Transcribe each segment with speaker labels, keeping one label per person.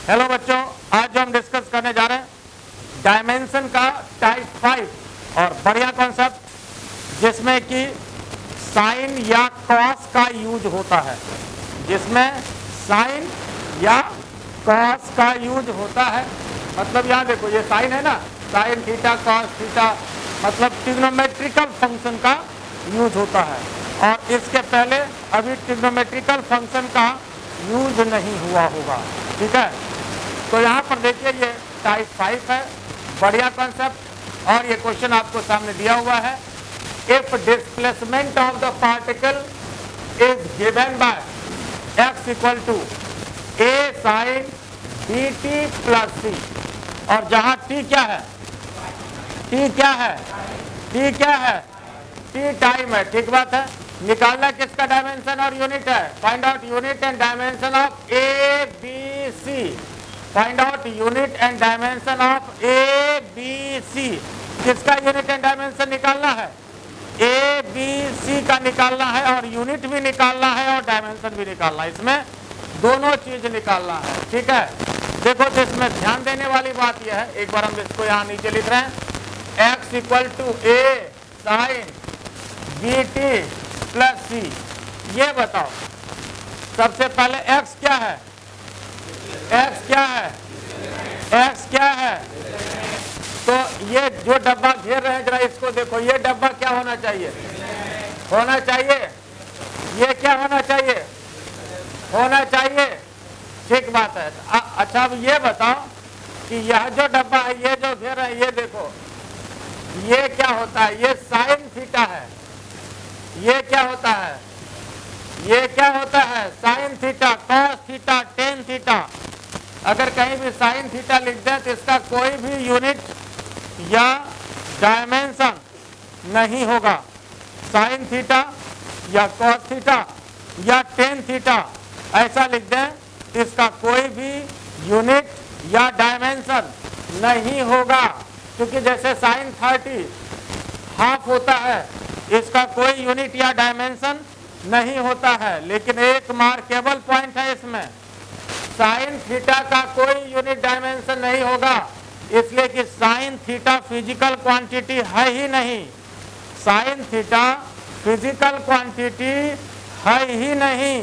Speaker 1: Hello बच्चों, आज जो हम डिस्कस करने जा रहे हैं डायमेंशन का टाइप 5 और बढ़िया कॉन्सेप्ट जिसमें कि साइन या कॉस का यूज होता है, जिसमें साइन या कॉस का यूज होता है। मतलब यहाँ देखो, ये साइन है ना, साइन थीटा कॉस थीटा, मतलब ट्रिग्नोमेट्रिकल फंक्शन का यूज होता है। और इसके पहले अभी ट्रिग्नोमेट्रिकल फंक्शन का यूज नहीं हुआ होगा, ठीक है। तो यहाँ पर देखिए ये टाइप 5 है, बढ़िया कॉन्सेप्ट। और ये क्वेश्चन आपको सामने दिया हुआ है, if displacement of the particle is given by x equal to a sine b t plus c, और जहाँ टी क्या है, टी क्या है, टी क्या है, टी टाइम है, ठीक बात है। निकालना किसका डायमेंशन और यूनिट है, find out unit and dimension of A B C, find out unit and dimension of A B C. किसका यूनिट एंड डायमेंशन निकालना है, ए बी सी का निकालना है, और यूनिट भी निकालना है और डायमेंशन भी निकालना है, इसमें दोनों चीज निकालना है, ठीक है। देखो, तो इसमें ध्यान देने वाली बात यह है, एक बार हम इसको यहाँ नीचे लिख रहे हैं, x equal to a sine b t plus c. ये बताओ सबसे पहले x क्या है, x क्या है, x क्या है। तो ये जो डब्बा घेर रहे हैं जरा इसको देखो, ये डब्बा क्या होना चाहिए, होना चाहिए, ये क्या होना चाहिए, होना चाहिए, ठीक बात है। अच्छा, अब ये बताओ कि यह जो डब्बा है, ये जो घेर है, ये देखो, ये क्या होता है, ये साइन थीटा है, ये क्या होता है, ये क्या होता है, sine theta cos theta tan theta. अगर कहीं भी साइन थीटा लिख दें तो इसका कोई भी यूनिट या डायमेंशन नहीं होगा। साइन थीटा या कॉस थीटा या टेन थीटा ऐसा लिख दें तो इसका कोई भी यूनिट या डायमेंशन नहीं होगा, क्योंकि जैसे साइन 30 हाफ होता है, इसका कोई यूनिट या डायमेंशन नहीं होता है। लेकिन एक मार्केबल पॉइंट है इसमें, साइन थीटा का कोई यूनिट डायमेंशन नहीं होगा, इसलिए कि साइन थीटा फिजिकल क्वांटिटी है ही नहीं, साइन थीटा फिजिकल क्वांटिटी है ही नहीं,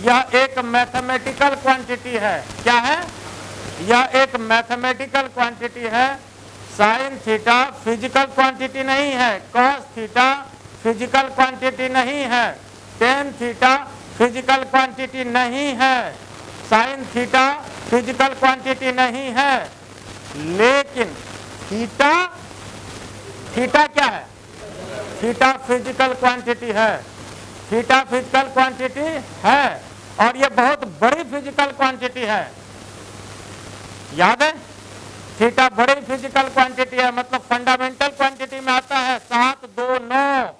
Speaker 1: यह एक मैथमेटिकल क्वांटिटी है। क्या है, यह एक मैथमेटिकल क्वांटिटी है। साइन थीटा फिजिकल क्वांटिटी नहीं है, कॉस थीटा फिजिकल क्वांटिटी नहीं है, टेन थीटा फिजिकल क्वांटिटी नहीं है, साइन थीटा फिजिकल क्वांटिटी नहीं है। लेकिन थीटा, थीटा क्या है, थीटा फिजिकल क्वांटिटी है, थीटा फिजिकल क्वांटिटी है, और ये बहुत बड़ी फिजिकल क्वांटिटी है, याद है। थीटा बड़ी फिजिकल क्वांटिटी है, मतलब फंडामेंटल क्वांटिटी में आता है 7, 2, 9,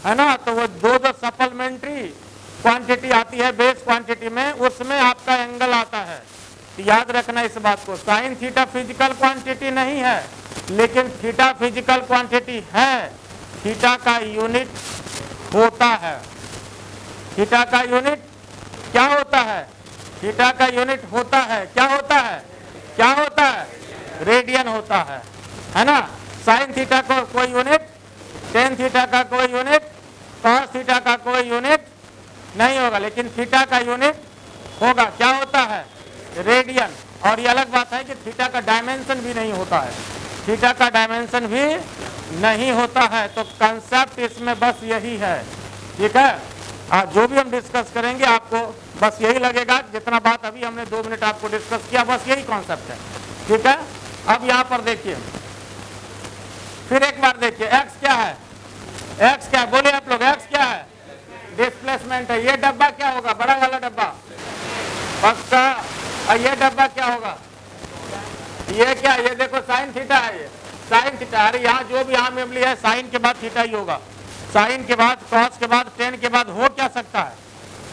Speaker 1: है ना। तो वो दो जो सप्लीमेंट्री क्वांटिटी आती है बेस क्वांटिटी में, उसमें आपका एंगल आता है। तो याद रखना इस बात को, साइन थीटा फिजिकल क्वांटिटी नहीं है, लेकिन थीटा फिजिकल क्वांटिटी है। थीटा का यूनिट होता है, थीटा का यूनिट क्या होता है, थीटा का यूनिट होता है, क्या होता है, क्या होता है, रेडियन होता है ना। साइन थीटा को कोई यूनिट, टेन थीटा का कोई यूनिट, कॉस थीटा का कोई यूनिट नहीं होगा, लेकिन थीटा का यूनिट होगा, क्या होता है, रेडियन। और ये अलग बात है कि थीटा का डायमेंशन भी नहीं होता है, थीटा का डायमेंशन भी नहीं होता है। तो कंसेप्ट इसमें बस यही है, ठीक है। आज जो भी हम डिस्कस करेंगे आपको बस यही लगेगा, जितना बात अभी हमने 2 मिनट आपको डिस्कस किया, बस यही कॉन्सेप्ट है, ठीक है। अब यहाँ पर देखिए, फिर एक बार देखिए, x क्या है, x क्या है, बोलिए आप लोग, x क्या है, डिस्प्लेसमेंट है। ये डब्बा क्या होगा, बड़ा वाला डब्बा पक्का, और ये डब्बा क्या होगा, ये क्या, ये देखो साइन थीटा है, ये साइन थीटा। अरे यहाँ जो भी यहाँ मेमली है, साइन के बाद थीटा ही होगा, साइन के बाद कॉस के बाद टेन के बाद हो क्या सकता है,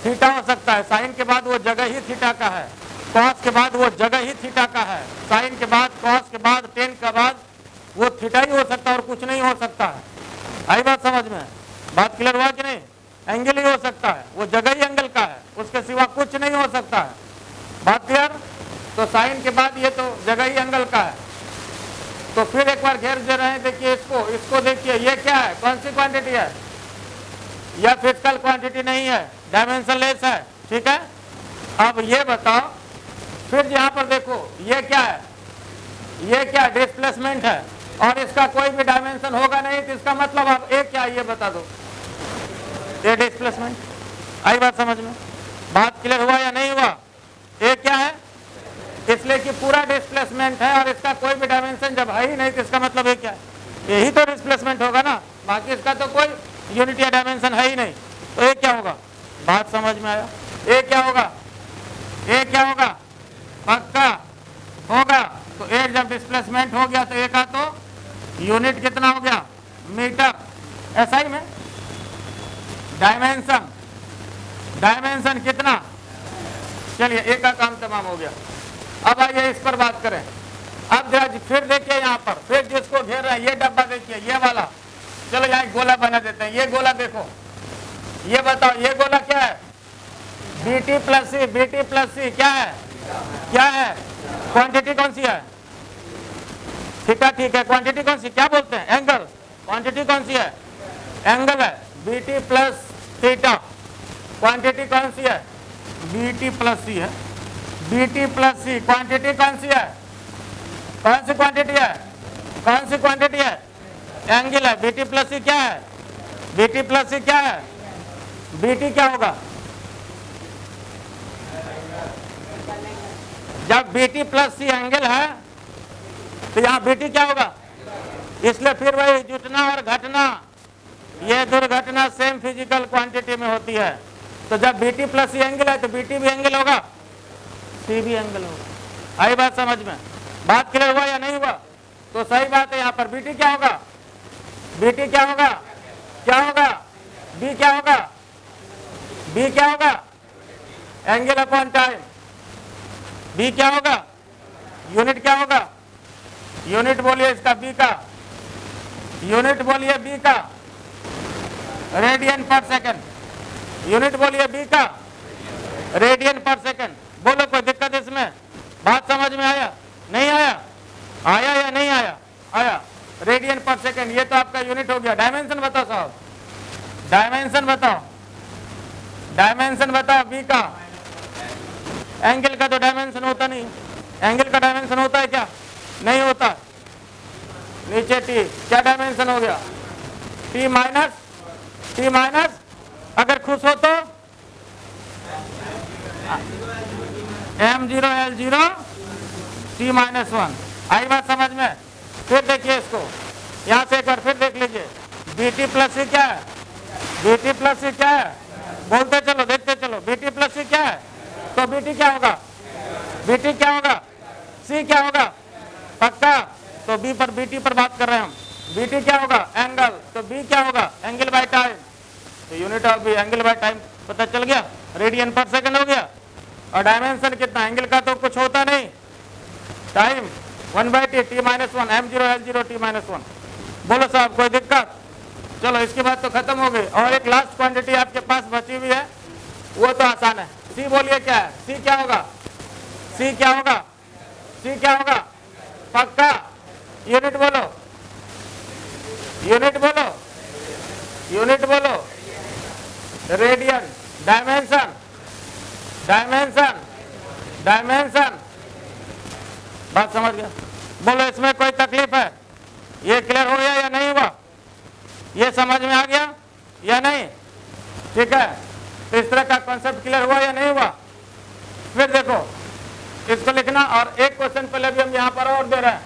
Speaker 1: थीटा हो सकता है। साइन के बाद वो जगह ही थीटा का है, कॉस के बाद वो जगह ही थीटा का है, साइन के बाद कॉस के बाद टेन के बाद वो थीटा ही हो सकता है और कुछ नहीं हो सकता है। आई बात समझ में, बात क्लियर हुआ कि नहीं। एंगल ही हो सकता है, वो जगह ही एंगल का है, उसके सिवा कुछ नहीं हो सकता है। बात क्लियर। तो साइन के बाद ये तो जगह ही एंगल का है। तो फिर एक बार घेर दे रहे हैं, देखिए इसको देखिए, ये क्या है, कौन सी क्वांटिटी है, यह फिजिकल क्वांटिटी नहीं है, डायमेंशनलेस है, ठीक है। अब ये बताओ, फिर यहाँ पर देखो ये क्या है, ये क्या डिस्प्लेसमेंट है, और इसका कोई भी डायमेंशन होगा नहीं, तो इसका मतलब आप ए क्या है ये बता दो, ये डिस्प्लेसमेंट। आई बात समझ में, बात क्लियर हुआ या नहीं हुआ। ए क्या है, इसलिए कि पूरा डिस्प्लेसमेंट है और इसका कोई भी डायमेंशन जब है ही नहीं, तो इसका मतलब ये क्या है, यही तो डिस्प्लेसमेंट होगा ना, बाकी इसका तो कोई यूनिट या डायमेंशन है ही नहीं। तो ये क्या होगा, बात समझ में आया। ये क्या होगा, ये क्या होगा, पक्का होगा। तो ए जब डिस्प्लेसमेंट हो गया तो ए का तो यूनिट कितना हो गया, मीटर। ऐसा ही में डायमेंशन, डायमेंशन कितना, चलिए ए का काम तमाम हो गया। अब आइए इस पर बात करें। अब फिर देखिए यहाँ पर, फिर जिसको घेर रहा है ये डब्बा देखिए, ये वाला, चलो यहाँ एक गोला बना देते हैं। ये गोला देखो, ये बताओ ये गोला क्या है, बीटी प्लस सी, बीटी प्लस सी क्या है, क्या है, क्वांटिटी कौन सी है, थीटा, ठीक है। क्वांटिटी कौन सी, क्या बोलते हैं, एंगल। क्वांटिटी कौन सी है, एंगल है, बीटी प्लस थीटा। क्वांटिटी कौन सी है, बीटी प्लस सी है, बीटी प्लस सी। क्वांटिटी कौन सी है, कौन सी क्वांटिटी है, कौन सी क्वांटिटी है, एंगल है। बीटी प्लस सी क्या है, बीटी प्लस सी क्या है, बीटी क्या होगा, जब बीटी प्लस सी एंगल है तो यहाँ बीटी क्या होगा, इसलिए फिर वही जुटना और घटना, ये दुर्घटना सेम फिजिकल क्वांटिटी में होती है। तो जब बीटी प्लस सी एंगल है तो बीटी भी एंगल होगा, सी भी एंगल होगा। आई बात समझ में, बात क्लियर हुआ या नहीं हुआ। तो सही बात है, यहाँ पर बीटी क्या होगा, बीटी क्या होगा, क्या होगा, बी क्या होगा, बी क्या होगा, एंगल अपॉन टाइम। बी क्या होगा, यूनिट क्या होगा, यूनिट बोलिए इसका बी का, यूनिट बोलिए बी का, रेडियन पर सेकंड। यूनिट बोलिए बी का, रेडियन पर सेकंड। बोलो कोई दिक्कत इसमें, बात समझ में आया, नहीं आया, आया या नहीं आया, आया। रेडियन पर सेकंड, ये तो आपका यूनिट हो गया। डायमेंशन बताओ साहब, डायमेंशन बताओ, डायमेंशन बताओ बी का। एंगल का तो डायमेंशन होता नहीं, एंगल का डायमेंशन होता है क्या, नहीं होता। नीचे टी, क्या डायमेंशन हो गया, टी माइनस, टी माइनस, अगर खुश हो तो m0 L0 t माइनस 1। आई बात समझ में। फिर देखिए इसको, यहाँ से एक बार फिर देख लीजिए, बीटी प्लस सी क्या है, बीटी प्लस सी क्या है, बोलते चलो देखते चलो, बीटी प्लस सी क्या है, तो बीटी क्या होगा, बीटी क्या होगा, सी क्या होगा, पक्का। तो बी पर, बीटी पर बात कर रहे हैं हम, बीटी क्या होगा, एंगल, तो बी क्या होगा, एंगल बाय टाइम। तो unit of B angle by time पता चल गया, रेडियन पर सेकंड हो गया। और डायमेंशन कितना, एंगल का तो कुछ होता नहीं, time 1/t, t minus 1, m0 L0 t minus 1। बोलो साहब कोई दिक्कत, चलो इसके बाद तो खत्म हो गई। और एक लास्ट क्वांटिटी आपके पास बची हुई है, वो तो आसान है। सी बोलिए क्या है, सी क्या होगा, सी क्या होगा, सी क्या होगा, पक्का। यूनिट बोलो, यूनिट बोलो, यूनिट बोलो, रेडियन। डायमेंशन, डायमेंशन, डायमेंशन, बात समझ गया। बोलो इसमें कोई तकलीफ है, ये क्लियर हो गया या नहीं हुआ, ये समझ में आ गया या नहीं, ठीक है। तो इस तरह का कॉन्सेप्ट क्लियर हुआ या नहीं हुआ। फिर देखो इसको लिखना, और एक क्वेश्चन पहले भी हम यहाँ पर और दे रहे हैं,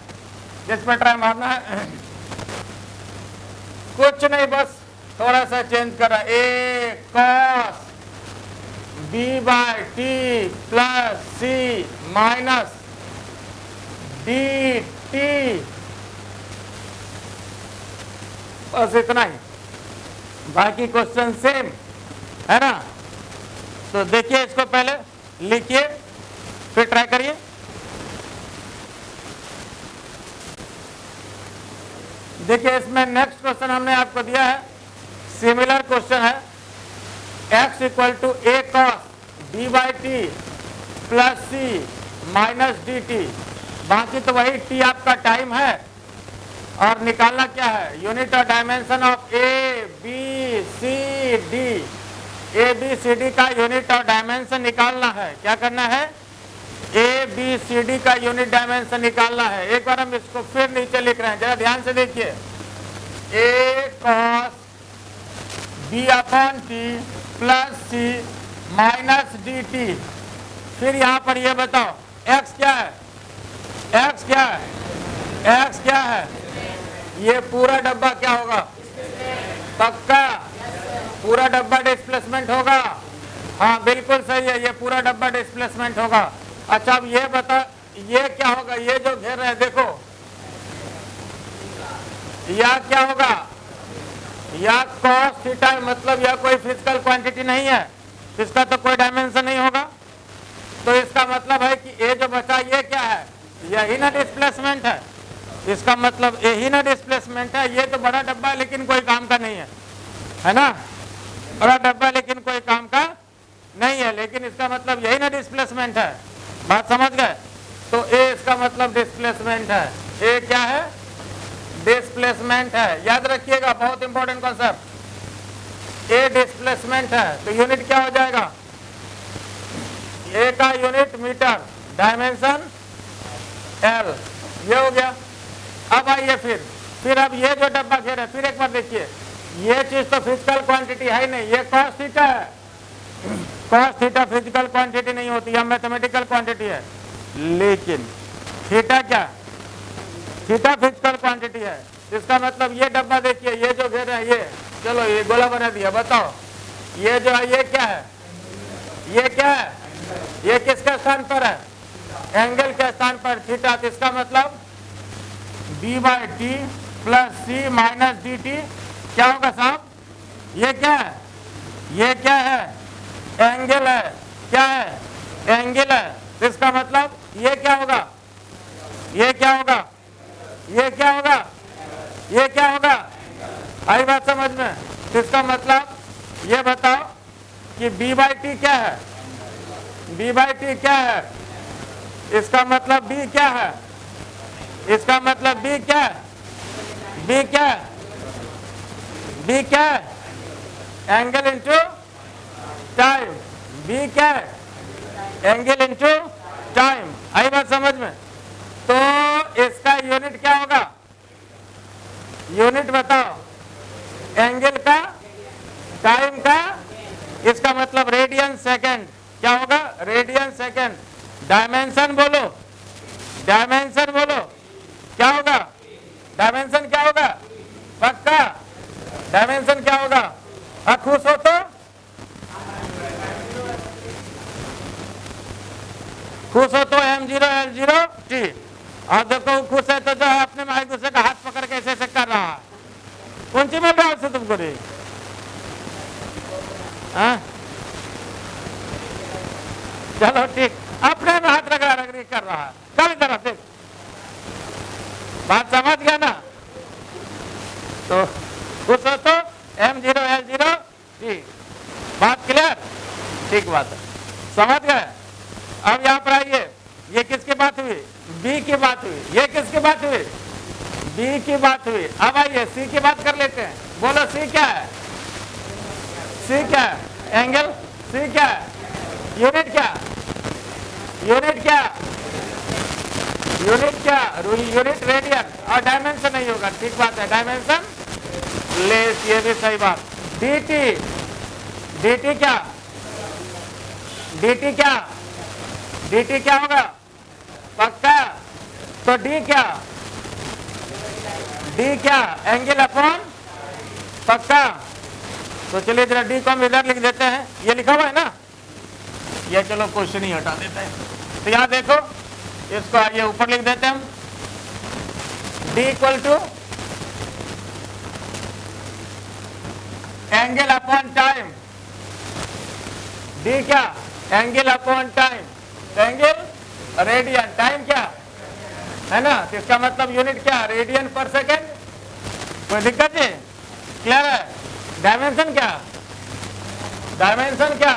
Speaker 1: जिसमें ट्राई मारना है, कुछ नहीं बस थोड़ा सा चेंज कर रहा है, a cos b by t plus C minus D t, बस इतना ही, बाकी क्वेश्चन सेम है ना। तो देखिए इसको पहले लिखिए, फिर ट्राई करिए। देखिए इसमें नेक्स्ट क्वेश्चन हमने आपको दिया है, सिमिलर क्वेश्चन है, x equal to A cos B by T plus C minus D T, बाकी तो वही टी आपका टाइम है, और निकालना क्या है, यूनिट और dimension of A B C D, A B C D का यूनिट और डायमेंशन निकालना है। क्या करना है, ए बी सी डी का यूनिट डायमेंशन निकालना है। एक बार हम इसको फिर नीचे लिख रहे हैं, जरा ध्यान से देखिए, a cos b upon t plus C minus D t. फिर यहाँ पर ये बताओ x क्या है, x क्या है, x क्या है, ये पूरा डब्बा क्या होगा, पक्का पूरा डब्बा डिस्प्लेसमेंट होगा। हाँ बिल्कुल सही है, ये पूरा डब्बा डिस्प्लेसमेंट होगा। अच्छा अब ये बता, ये क्या होगा, ये जो घेर रहे हैं देखो, या क्या होगा, या कॉस थीटा, मतलब यह कोई फिजिकल क्वांटिटी नहीं है, इसका तो कोई डायमेंशन नहीं होगा, तो इसका मतलब है कि ये जो बचा ये क्या है, यही ना डिस्प्लेसमेंट है, इसका मतलब यही ना डिस्प्लेसमेंट है। ये तो बड़ा डब्बा है लेकिन कोई काम का नहीं है ना, बड़ा डब्बा लेकिन कोई काम का नहीं है, लेकिन इसका मतलब यही ना डिस्प्लेसमेंट है। बात समझ गए, तो ए इसका मतलब डिस्प्लेसमेंट है, ए क्या है, डिस्प्लेसमेंट है। याद रखिएगा, बहुत इंपॉर्टेंट कॉन्सेप्ट, ए डिस्प्लेसमेंट है, तो यूनिट क्या हो जाएगा, ए का यूनिट मीटर, डायमेंशन एल, ये हो गया। अब आइए फिर अब ये जो डब्बा घेर है, फिर एक बार देखिए, ये चीज तो फिजिकल क्वांटिटी है ही नहीं, ये कॉस थीटा है, कॉस थीटा फिजिकल क्वांटिटी नहीं होती है, मैथमेटिकल क्वांटिटी है, लेकिन थीटा क्या, थीटा फिजिकल क्वांटिटी है। इसका मतलब ये डब्बा देखिए, ये जो घेर है, ये चलो ये गोला बना दिया, बताओ ये जो है ये क्या है, ये क्या है, ये किसके स्थान पर है, एंगल के स्थान पर थीटा। तो इसका मतलब b by T plus C minus D T क्या होगा साहब, ये क्या है, ये क्या है, एंगल है, क्या है, एंगल है। तो इसका मतलब ये क्या होगा, ये क्या होगा, ये क्या होगा, ये क्या होगा, आई बात समझ में। तो इसका मतलब ये बताओ कि b बाई टी क्या है, b बाई टी क्या है, इसका मतलब b क्या है, इसका मतलब b क्या है, b क्या है, b क्या है, एंगल इंटू टाइम, b क्या है, एंगल इंटू टाइम, आई बात समझ में। तो इसका यूनिट क्या होगा, यूनिट बताओ, एंगल का, टाइम का, इसका मतलब रेडियन सेकेंड, क्या होगा, रेडियन सेकेंड। डायमेंशन बोलो, डायमेंशन बोलो, क्या होगा, डायमेंशन क्या होगा, पक्का डायमेंशन क्या होगा, खुश हो तो खुश हो तो m0 l0 t, और देखो खुश है तो जो है अपने में एक दूसरे का हाथ पकड़ के ऐसे कर रहा है, कौन सी में बात से तुमको रे, चलो ठीक, अपने में हाथ रगड़ा रगड़ी कर रहा है, चल इधर देख, बात समझ गया ना। तो खुश हो तो m0 l0 t, बात क्लियर, ठीक बात है, समझ गए। अब यहाँ पर आइए, ये किसकी बात हुई, बी की बात हुई, ये किसकी बात हुई, बी की बात हुई। अब आइए सी की बात कर लेते हैं, बोलो सी क्या है, सी क्या है, एंगल, सी क्या है, यूनिट क्या, यूनिट क्या, यूनिट क्या, यूनिट रेडियन, और डायमेंशन नहीं होगा, ठीक बात है, डायमेंशन लेस, ये भी सही बात। dt, dt क्या, dt क्या, dt क्या होगा, पक्का। तो d क्या, d क्या, एंगल अपॉन, पक्का। तो चलिए जरा d को हम इधर लिख देते हैं, ये लिखा हुआ है ना, ये चलो क्वेश्चन ही हटा देते हैं। तो यहाँ देखो, इसको आइए ऊपर लिख देते हैं हम, d equal to angle upon time, d क्या, angle upon time, angle radian, time क्या है ना, तो इसका मतलब यूनिट क्या, रेडियन पर सेकेंड, कोई दिक्कत नहीं, क्लियर है। डायमेंशन क्या, डायमेंशन क्या,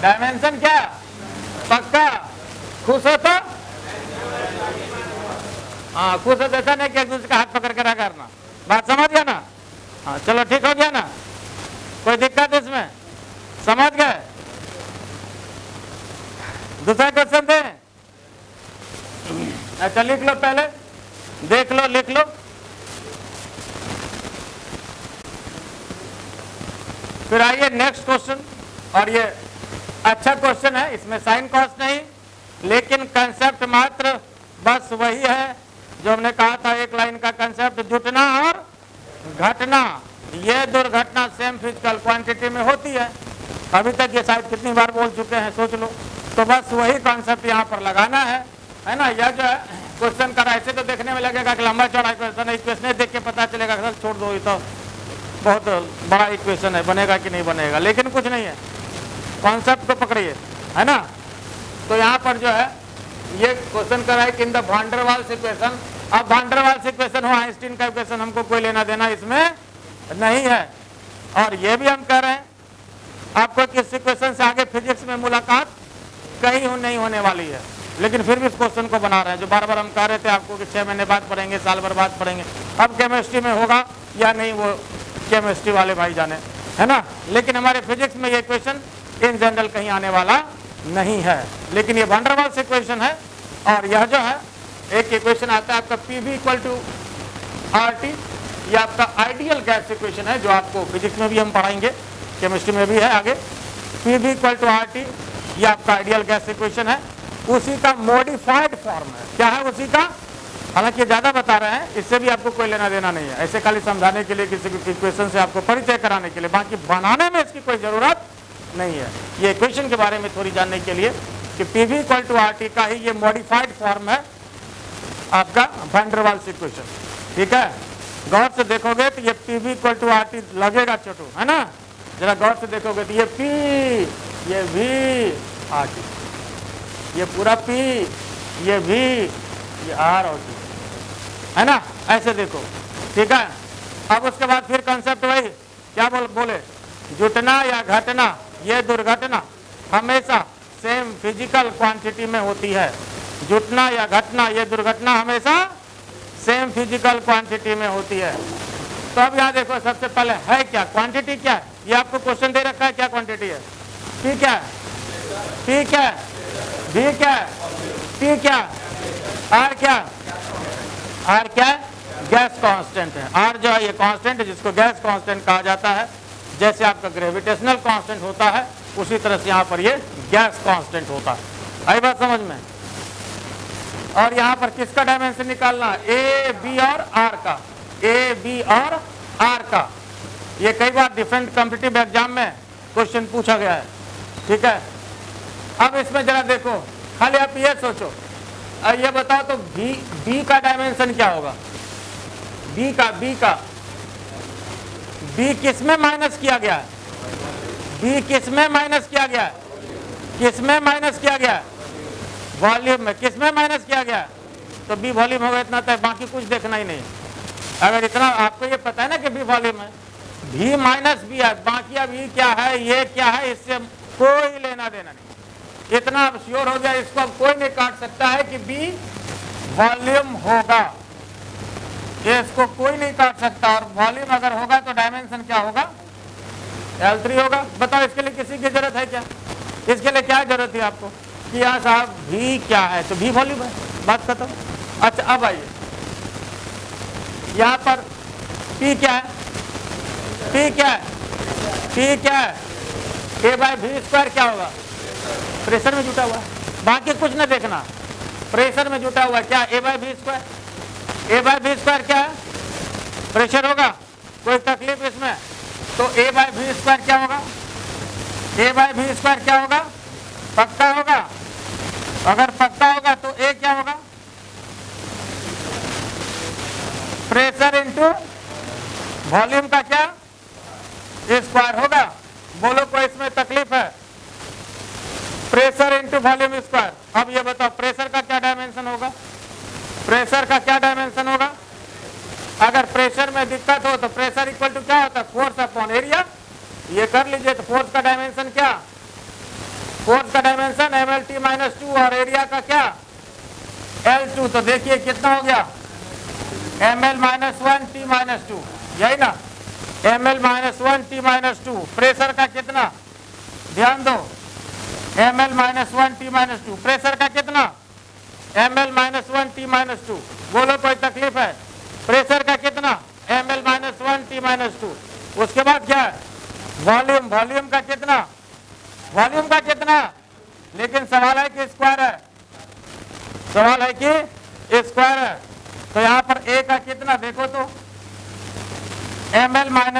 Speaker 1: डायमेंशन क्या, पक्का, खुश हो तो हाँ, खुश हो ऐसा नहीं कि एक दूसरे का हाथ पकड़ के रहा करना। बात समझ गया ना? हाँ चलो ठीक हो गया ना? कोई दिक्कत इसमें? समझ गए? दूसरा क्वेश्चन दे। अच्छा लिख लो, पहले देख लो, लिख लो। फिर आइए नेक्स्ट क्वेश्चन, और ये अच्छा क्वेश्चन है, इसमें साइन कॉस नहीं, लेकिन कंसेप्ट मात्र बस वही है जो हमने कहा था, एक लाइन का कंसेप्ट, जुटना और घटना। ये दुर्घटना सेम फिजिकल क्वांटिटी में होती है। अभी तक ये शायद कितनी बार बोल चुके हैं, सोच लो। तो बस वही कॉन्सेप्ट यहाँ पर लगाना है ना? यह जो है क्वेश्चन करा, ऐसे तो देखने में लगेगा कि लंबा चौड़ा क्वेश्चन है, इक्वेशन देख के पता चलेगा सर छोड़ दो, ये तो बहुत बड़ा इक्वेशन है, बनेगा कि नहीं बनेगा, लेकिन कुछ नहीं है, कॉन्सेप्ट को पकड़िए, है ना? तो यहाँ पर जो है ये क्वेश्चन करा है कि in the van der Waals equation. अब वान डेर वाल्स इक्वेशन हो, आइंस्टीन का इक्वेशन, हमको कोई लेना देना इसमें नहीं है। और ये भी हम कह रहे हैं आपको कि इस इक्वेशन से आगे फिजिक्स में मुलाकात कहीं नहीं होने वाली है, लेकिन फिर भी इस क्वेश्चन को बना रहे हैं, जो बार बार हम कह रहे थे आपको कि 6 महीने बाद पढ़ेंगे, साल भर बाद पढ़ेंगे। अब केमिस्ट्री में होगा या नहीं वो केमिस्ट्री वाले भाई जाने, है ना? लेकिन हमारे फिजिक्स में ये इक्वेशन इन जनरल कहीं आने वाला नहीं है, लेकिन ये वान डेर वाल्स इक्वेशन है। और यह जो है एक इक्वेशन आता है आपका PV इक्वल टू RT, ये आपका आइडियल गैस इक्वेशन है, जो आपको फिजिक्स में भी हम पढ़ाएंगे, केमिस्ट्री में भी है आगे। PV इक्वल टू RT, ये आपका आइडियल गैस इक्वेशन है, उसी का मॉडिफाइड फॉर्म है। क्या है उसी का? हालांकि ज्यादा बता रहे हैं, इससे भी आपको कोई लेना देना नहीं है, ऐसे खाली समझाने के लिए, किसी इक्वेशन से आपको परिचय कराने के लिए, बाकी बनाने में इसकी कोई जरूरत नहीं है। ये इक्वेशन के बारे में थोड़ी जानने के लिए कि PV इक्वल टू RT का ही ये मॉडिफाइड फॉर्म है आपका वान डेर वाल्स इक्वेशन। ठीक है, गौर से देखोगे तो ये PV इक्वल टू RT लगेगा छोटू, है ना? जरा गौर से देखोगे तो ये P, ये V, RT, ये पूरा P, ये V, ये R और T, है ना? ऐसे देखो, ठीक है। अब उसके बाद फिर कंसेप्ट वही क्या बोले, जुटना या घटना, ये दुर्घटना हमेशा सेम फिजिकल क्वांटिटी में होती है। जुटना या घटना, ये दुर्घटना हमेशा सेम फिजिकल क्वांटिटी में होती है। तो अब यहाँ देखो, सबसे पहले है क्या, क्वांटिटी क्या है? ये आपको क्वेश्चन दे रखा है, क्या क्वांटिटी है? P क्या है? P क्या है? V क्या है? T क्या है? R क्या? R क्या है? गैस कांस्टेंट है। R जो है ये कांस्टेंट है, जिसको गैस कांस्टेंट कहा जाता है। जैसे आपका ग्रेविटेशनल कांस्टेंट होता है, उसी तरह से यहाँ पर ये गैस कांस्टेंट होता है। आई बात समझ में? और यहाँ पर किसका डायमेंशन निकालना है? A, B और R का। A, B और R का। ये कई बार डिफरेंट कॉम्पिटिटिव एग्जाम में क्वेश्चन पूछा गया है। ठीक है, अब इसमें जरा देखो, खाली आप ये सोचो, ये बताओ तो B का डायमेंशन क्या होगा? B किस में माइनस किया गया है? B किस में माइनस किया गया है? किस में माइनस किया गया है? वॉल्यूम में। किस में माइनस किया गया है? तो B वॉल्यूम होगा, इतना तक, बाकी कुछ देखना ही नहीं। अगर इतना आपको ये पता है ना कि B वॉल्यूम है, V माइनस B है, बाकी अब E क्या है, ये क्या है, इससे कोई लेना देना नहीं। इतना आप श्योर हो गया, इसको अब कोई नहीं काट सकता है कि B वॉल्यूम होगा, ये इसको कोई नहीं काट सकता। और वॉल्यूम अगर होगा तो डायमेंशन क्या होगा? L3 होगा। बताओ इसके लिए किसी की जरूरत है क्या? इसके लिए क्या जरूरत है आपको कि यहाँ साहब V क्या है, तो V वॉल्यूम है, बात खत्म। अच्छा अब आइए, यहाँ पर P क्या है? P क्या है? P क्या है? A बाय V स्क्वायर क्या होगा? प्रेशर में जुटा हुआ है, बाकी कुछ ना देखना, प्रेशर में जुटा हुआ है। क्या? A by V square. A by V square क्या है? प्रेशर होगा। कोई तकलीफ इसमें? तो A बाय V स्क्वायर क्या होगा? A बाय V स्क्वायर क्या होगा? पक्का होगा। अगर पक्का होगा तो A क्या होगा? प्रेशर इंटू वॉल्यूम का क्या स्क्वायर होगा। बोलो कोई इसमें तकलीफ है? Pressure into volume square. अब ये बताओ प्रेशर का क्या डायमेंशन होगा? प्रेशर का क्या डायमेंशन होगा? अगर प्रेशर में दिक्कत हो तो प्रेशर इक्वल टू क्या होता है? Force upon area. ये कर लीजिए, तो फोर्स का डायमेंशन क्या? फोर्स का डायमेंशन mLT - -2 और एरिया का क्या L2, तो देखिए कितना हो गया ml-1 T-2, यही ना, ml-1 T-2। प्रेशर का कितना, ध्यान दो, ml-1 T-2, प्रेशर का कितना ml-1 T-2। बोलो कोई तकलीफ है, प्रेशर का कितना ml-1 T-2। उसके बाद क्या है, वॉल्यूम, वॉल्यूम का कितना, वॉल्यूम का कितना, लेकिन सवाल है कि स्क्वायर है, सवाल है कि स्क्वायर है। तो यहां पर A का कितना देखो तो ml-1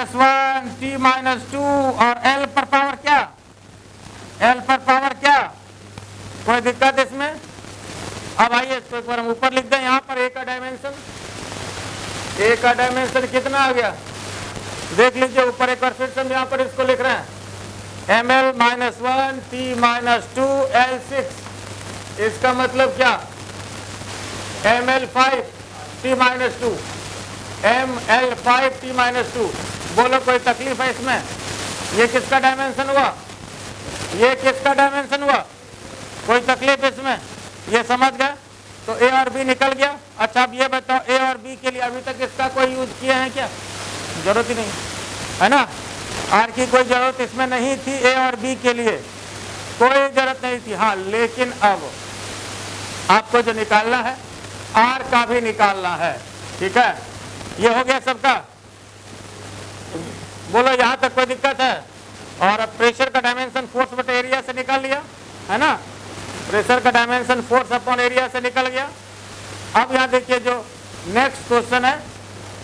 Speaker 1: T-2 और L पर पावर क्या, L पर पावर क्या, कोई दिक्कत इसमें। अब आइए इसको एक बार हम ऊपर लिख दें, यहां पर A का डायमेंशन, A का डायमेंशन कितना आ गया, देख लीजिए ऊपर एक बार फिर से हम यहां पर इसको लिख रहे हैं ml-1 T-2 L6, इसका मतलब क्या ml-5 T-2, ml-5 T-2। बोलो कोई तकलीफ है इसमें, ये किसका डायमेंशन हुआ, ये किसका डायमेंशन हुआ, कोई तकलीफ इसमें, ये समझ गए। तो A और B निकल गया। अच्छा अब ये बताओ A और B के लिए अभी तक इसका कोई यूज किए हैं क्या, जरूरत ही नहीं है ना, आर की कोई जरूरत इसमें नहीं थी, A और B के लिए कोई जरूरत नहीं थी। हाँ लेकिन अब आपको जो निकालना है आर का भी निकालना है, ठीक है, ये हो गया सबका, बोलो यहां तक कोई दिक्कत है। और अब प्रेशर का डायमेंशन फोर्स बटे एरिया से निकाल लिया है ना, प्रेशर का डायमेंशन फोर्स अपॉन एरिया से निकल गया। अब यहां देखिए जो नेक्स्ट क्वेश्चन है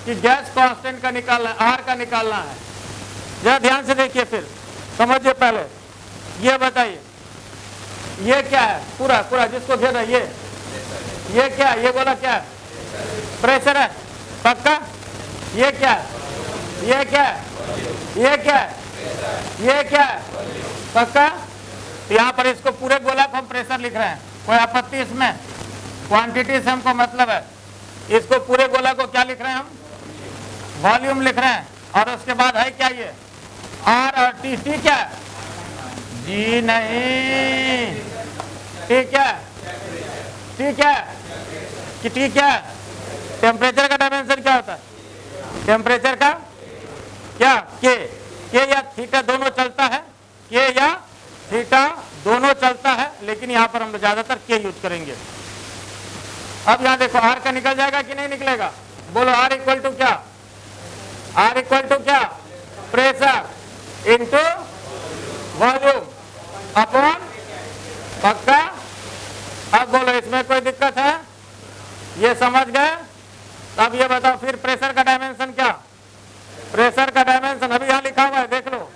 Speaker 1: कि गैस कांस्टेंट का निकालना है, आर का निकालना है। जरा ध्यान से देखिए, फिर समझिए, पहले ये बताइए ये क्या है, पूरा पूरा जिसको घेर है ये क्या है, ये बोला क्या है, प्रेशर है, पक्का। ये क्या है, ये क्या है, ये क्या है, ये क्या है, पक्का। यहाँ पर इसको पूरे गोला को हम प्रेशर लिख रहे हैं, कोई आपत्ति इसमें, क्वांटिटी से हमको मतलब है। इसको पूरे गोला को क्या लिख रहे हैं हम, वॉल्यूम लिख रहे हैं। और उसके बाद है क्या ये आर और टी, टी क्या है जी नहीं, टी क्या है, टी क्या है कि टी क्या है, टेम्परेचर का डायमेंशन क्या होता है, टेम्परेचर का क्या के या थीटा दोनों चलता है, के या थीटा दोनों चलता है, लेकिन यहाँ पर हम ज्यादातर के यूज करेंगे। अब यहाँ देखो आर का निकल जाएगा कि नहीं निकलेगा, बोलो आर इक्वल टू क्या, आर इक्वल टू क्या, प्रेशर इंटू वॉल्यूम अपॉन, पक्का। अब बोलो इसमें कोई दिक्कत है, ये समझ गए। अब ये बताओ फिर प्रेशर का डायमेंशन क्या, प्रेशर का डायमेंशन अभी यहाँ लिखा हुआ है देख लो,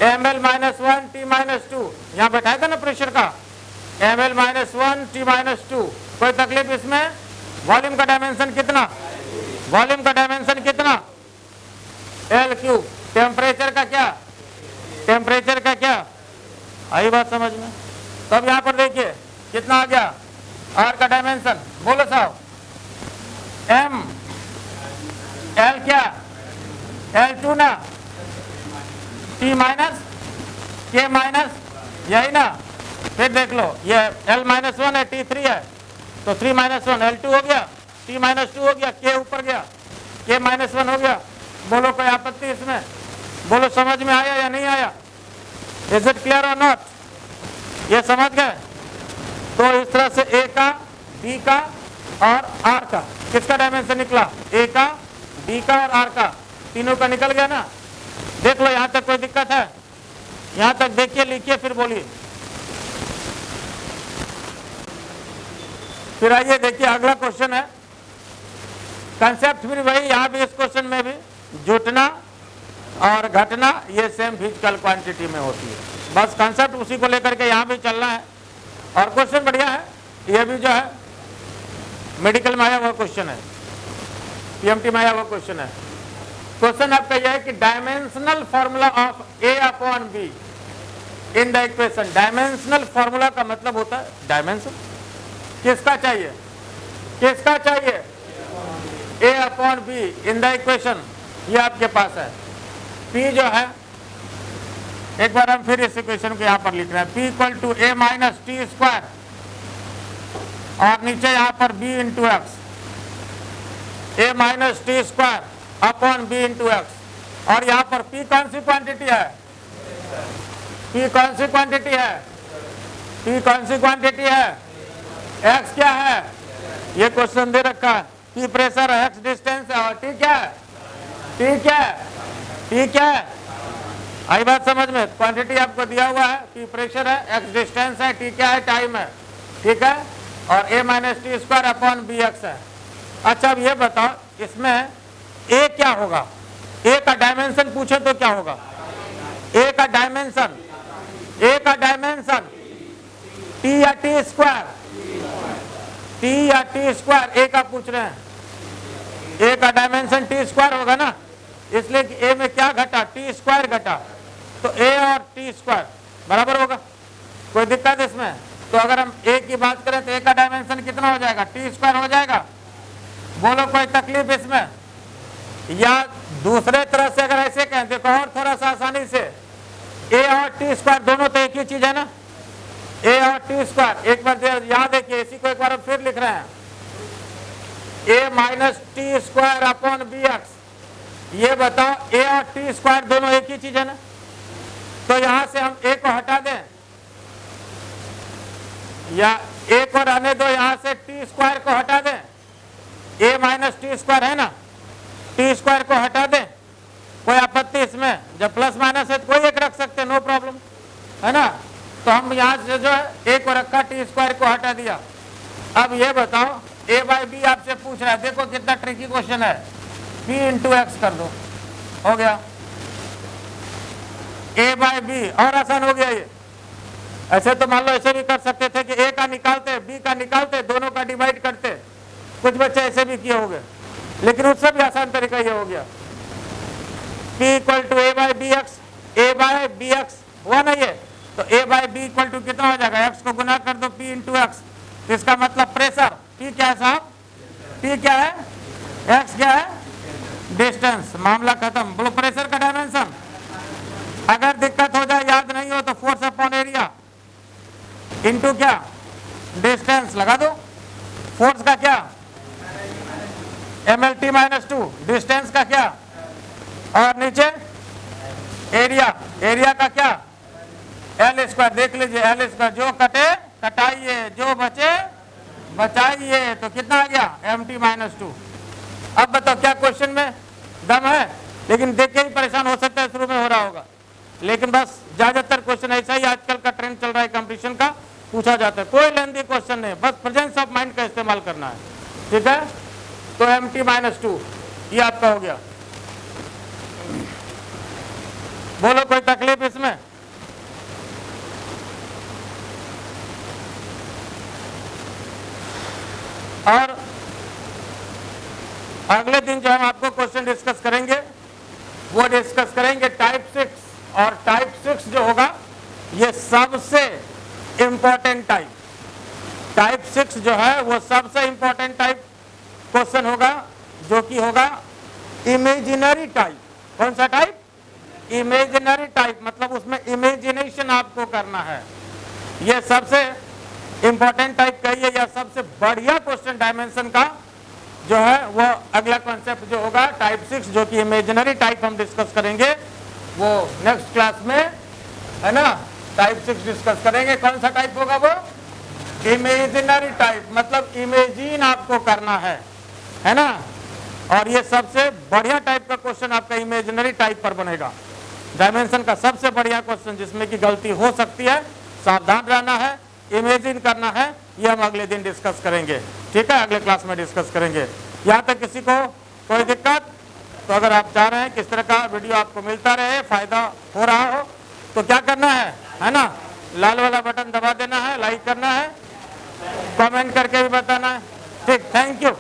Speaker 1: ml-1 T-2, यहाँ बैठाया था ना प्रेशर का, ml-1 T-2। कोई तकलीफ इसमें, वॉल्यूम का डायमेंशन कितना, वॉल्यूम का डायमेंशन कितना L3, टेम्परेचर का क्या, टेम्परेचर का क्या, आई बात समझ में। तब यहाँ पर देखिए कितना आ गया आर का डायमेंशन, बोलो साहब m L क्या L2 ना, T माइनस K माइनस, यही ना। फिर देख लो ये L-1 है, T3 है, तो 3 - 1 L2 हो गया, T-2 हो गया, K ऊपर गया, K-1 हो गया। बोलो कोई आपत्ति इसमें, बोलो समझ में आया या नहीं आया, इज इट क्लियर और नॉट, ये समझ गए। तो इस तरह से A का, B का और R का, किसका डायमेंशन निकला, A का, B का और R का, तीनों का निकल गया ना। देख लो यहां तक कोई दिक्कत है, यहां तक देखिए, लिखिए, फिर बोलिए। फिर आइए देखिए अगला क्वेश्चन है, कंसेप्ट फिर वही, यहां भी इस क्वेश्चन में भी जुटना और घटना ये सेम फिजिकल क्वांटिटी में होती है, बस कंसेप्ट उसी को लेकर के यहाँ भी चलना है। और क्वेश्चन बढ़िया है, ये भी जो है मेडिकल में आया हुआ क्वेश्चन है, पीएमटी में आया हुआ क्वेश्चन है। क्वेश्चन आपका यह है कि dimensional formula of A upon B in the equation. Dimensional formula का मतलब होता है डायमेंशन, किसका चाहिए, किसका चाहिए, A upon B in the equation, ये आपके पास है। P जो है एक बार हम फिर इस इक्वेशन को यहाँ पर लिख रहे हैं, P equal to a minus T square और नीचे यहाँ पर b into X, a minus T square upon b into X. और यहाँ पर p कौन सी क्वांटिटी है? p कौन सी क्वांटिटी है? p कौन सी क्वांटिटी है? x क्या है? ये क्वेश्चन दे रखा है, p प्रेशर है, x डिस्टेंस है, और t क्या है? t क्या है? t क्या है? आई बात समझ में? क्वांटिटी आपको दिया हुआ है, p प्रेशर है, x डिस्टेंस है, t क्या है? टाइम है, ठीक है, और a minus T square upon B X है। अच्छा अब ये बताओ इसमें a क्या होगा? a का डायमेंशन पूछे तो क्या होगा? a का डायमेंशन, a का डायमेंशन t या टी स्क्वायर, t या टी स्क्वायर, a का पूछ रहे हैं, a का डायमेंशन टी स्क्वायर होगा ना, इसलिए कि a में क्या घटा? टी स्क्वायर घटा, तो a और टी स्क्वायर बराबर होगा। कोई दिक्कत इसमें? तो अगर हम a की बात करें तो a का डायमेंशन कितना हो जाएगा? टी स्क्वायर हो जाएगा। बोलो कोई तकलीफ इसमें? या दूसरे तरह से अगर ऐसे कहें, देखो और थोड़ा सा आसानी से, a और टी स्क्वायर दोनों तो एक ही चीज है ना, a और टी स्क्वायर। एक बार याद देखिए, इसी को एक बार फिर लिख रहे हैं, a minus T square upon B X. ये बताओ a और टी स्क्वायर दोनों एक ही चीज है ना, तो यहां से हम a को हटा दें या a को रहने दो, यहां से टी स्क्वायर को हटा दें, a माइनस टी स्क्वायर है ना, टी स्क्वायर को हटा दें, कोई आपत्ति इसमें? जब प्लस माइनस है तो कोई एक रख सकते, नो प्रॉब्लम, है ना। तो हम यहाँ से जो है a को रखा, टी स्क्वायर को हटा दिया। अब ये बताओ a बाई बी आपसे पूछ रहा है, देखो कितना ट्रिकी क्वेश्चन है, p इंटू एक्स कर दो, हो गया a बाई बी, और आसान हो गया ये। ऐसे तो मान लो ऐसे भी कर सकते थे कि a का निकालते, b का निकालते, दोनों का डिवाइड करते, कुछ बच्चे ऐसे भी किए होंगे, लेकिन उससे भी आसान तरीका ये हो गया, p equal to a by B X, a by B X हुआ ना ये, तो a by B equal to कितना हो जाएगा? x को गुना कर दो p इंटू एक्स, इसका मतलब प्रेशर, p क्या है साहब? p क्या है? x क्या है? डिस्टेंस, मामला खत्म। बोलो प्रेशर का डायमेंशन। अगर दिक्कत हो जाए, याद नहीं हो तो फोर्स अपॉन एरिया इनटू क्या? डिस्टेंस लगा दो। फोर्स का क्या? mlt माइनस 2, डिस्टेंस का क्या? और नीचे एरिया, एरिया का क्या? L square. देख लीजिए, एल स्क्वायर, जो कटे कटाइए, जो बचे बचाइए, तो कितना आ गया? mt minus 2। अब बताओ क्या क्वेश्चन में दम है? लेकिन देख के ही परेशान हो सकता है, शुरू में हो रहा होगा, लेकिन बस ज्यादातर क्वेश्चन ऐसा ही आजकल का ट्रेंड चल रहा है, कंपटीशन का पूछा जाता है। कोई लेंथी क्वेश्चन नहीं, बस प्रेजेंस ऑफ माइंड का इस्तेमाल करना है, ठीक है। तो mt माइनस 2 ये आपका हो गया। बोलो कोई तकलीफ इसमें? और अगले दिन जो हम आपको क्वेश्चन डिस्कस करेंगे वो डिस्कस करेंगे टाइप 6, और टाइप 6 जो होगा ये सबसे इंपॉर्टेंट टाइप, टाइप 6 जो है वो सबसे इंपॉर्टेंट टाइप क्वेश्चन होगा, जो कि होगा इमेजिनरी टाइप। कौन सा टाइप? इमेजिनरी टाइप, मतलब उसमें इमेजिनेशन आपको करना है। ये सबसे इंपॉर्टेंट टाइप कहिए या सबसे बढ़िया क्वेश्चन डायमेंशन का जो है वो अगला कॉन्सेप्ट जो होगा टाइप 6, जो कि इमेजिनरी टाइप हम डिस्कस करेंगे, वो नेक्स्ट क्लास में, है ना। टाइप 6 डिस्कस करेंगे। कौन सा टाइप होगा वो? इमेजिनरी टाइप, मतलब इमेजिन आपको करना है ना। और ये सबसे बढ़िया टाइप का क्वेश्चन आपका इमेजिनरी टाइप पर बनेगा। डायमेंशन का सबसे बढ़िया क्वेश्चन, जिसमें की गलती हो सकती है, सावधान रहना है, इमेजिन करना है, ये हम अगले दिन डिस्कस करेंगे, ठीक है, अगले क्लास में डिस्कस करेंगे। यहाँ तक किसी को कोई दिक्कत? तो अगर आप चाह रहे हैं किस तरह का वीडियो आपको मिलता रहे, फायदा हो रहा हो, तो क्या करना है ना, लाल वाला बटन दबा देना है, लाइक करना है, कमेंट करके भी बताना है, ठीक। Thank you.